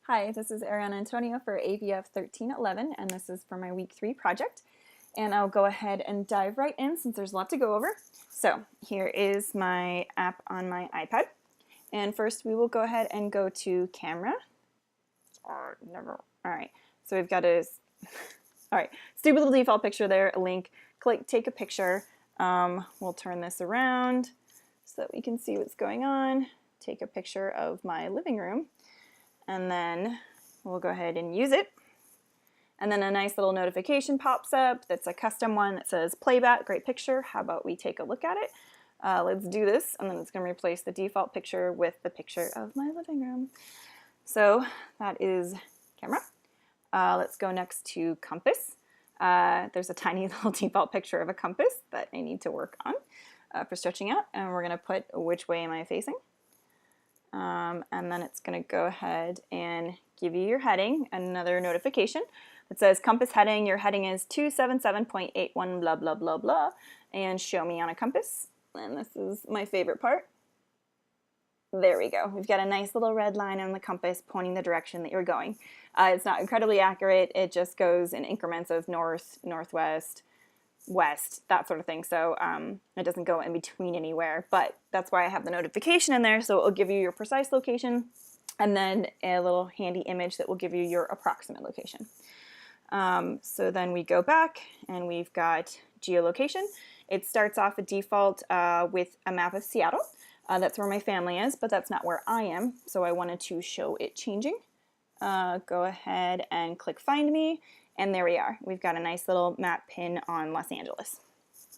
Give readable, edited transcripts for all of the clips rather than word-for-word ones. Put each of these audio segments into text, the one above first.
Hi, this is Ariana Antonio for AVF 1311, and this is for my week 3 project. And I'll go ahead and dive right in since there's a lot to go over. So here is my app on my iPad. And first we will go ahead and go to camera. Alright, so we've got a stupid little default picture there, a link. Click take a picture. We'll turn this around so that we can see what's going on. Take a picture of my living room. And then we'll go ahead and use it. And then a nice little notification pops up that's a custom one that says playback, great picture. How about we take a look at it? Let's do this, and then it's going to replace the default picture with the picture of my living room. So that is camera. Let's go next to compass. There's a tiny little default picture of a compass that I need to work on for stretching out, and we're going to put which way am I facing. And then it's going to go ahead and give you your heading, another notification that says compass heading, your heading is 277.81 blah blah blah blah, and show me on a compass. And this is my favorite part. There we go. We've got a nice little red line on the compass pointing the direction that you're going. It's not incredibly accurate, it just goes in increments of north, northwest, west, that sort of thing, so it doesn't go in between anywhere, but that's why I have the notification in there, so it'll give you your precise location and then a little handy image that will give you your approximate location. So then we go back and we've got geolocation. It starts off at default with a map of Seattle. That's where my family is, but that's not where I am, so I wanted to show it changing. Go ahead and click Find Me. And there we are. We've got a nice little map pin on Los Angeles.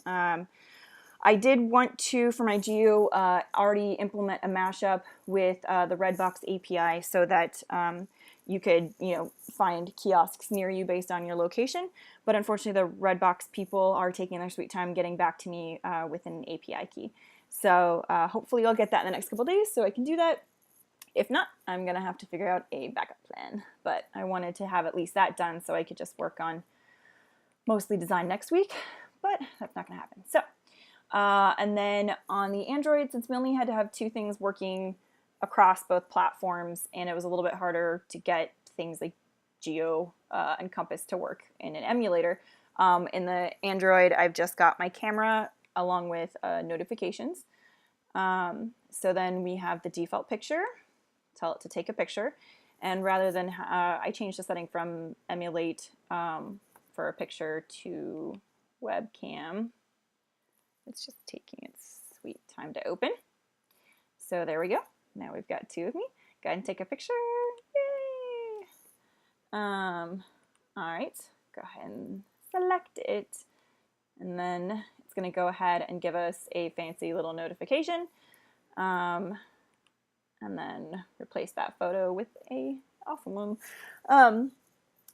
I did want to, for my geo, already implement a mashup with the Redbox API so that you could, find kiosks near you based on your location. But unfortunately, the Redbox people are taking their sweet time getting back to me with an API key. So hopefully I'll get that in the next couple days so I can do that. If not, I'm going to have to figure out a backup plan, but I wanted to have at least that done so I could just work on mostly design next week, but that's not going to happen. So, and then on the Android, since we only had to have 2 things working across both platforms, and it was a little bit harder to get things like Geo and Compass to work in an emulator, in the Android, I've just got my camera along with notifications. So then we have the default picture. Tell it to take a picture, and rather than I changed the setting from emulate for a picture to webcam. It's just taking its sweet time to open. So there we go. Now we've got 2 of me. Go ahead and take a picture. Yay! All right, go ahead and select it, and then it's going to go ahead and give us a fancy little notification. And then replace that photo with a awesome one.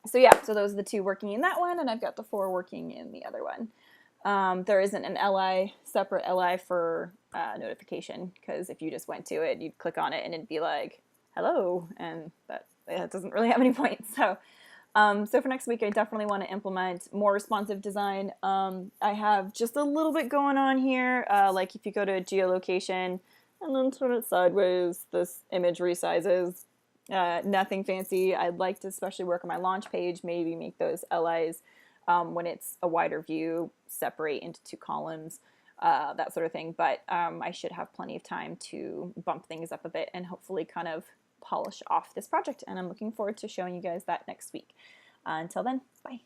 So yeah, so those are the 2 working in that one, and I've got the 4 working in the other one. There isn't an LI, separate LI for notification, because if you just went to it, you'd click on it and it'd be like, hello, and that doesn't really have any point. So, so for next week, I definitely want to implement more responsive design. I have just a little bit going on here, like if you go to geolocation, and then turn it sideways, this image resizes. Nothing fancy. I'd like to especially work on my launch page, maybe make those LIs when it's a wider view, separate into 2 columns, that sort of thing. But I should have plenty of time to bump things up a bit and hopefully kind of polish off this project. And I'm looking forward to showing you guys that next week. Until then, bye.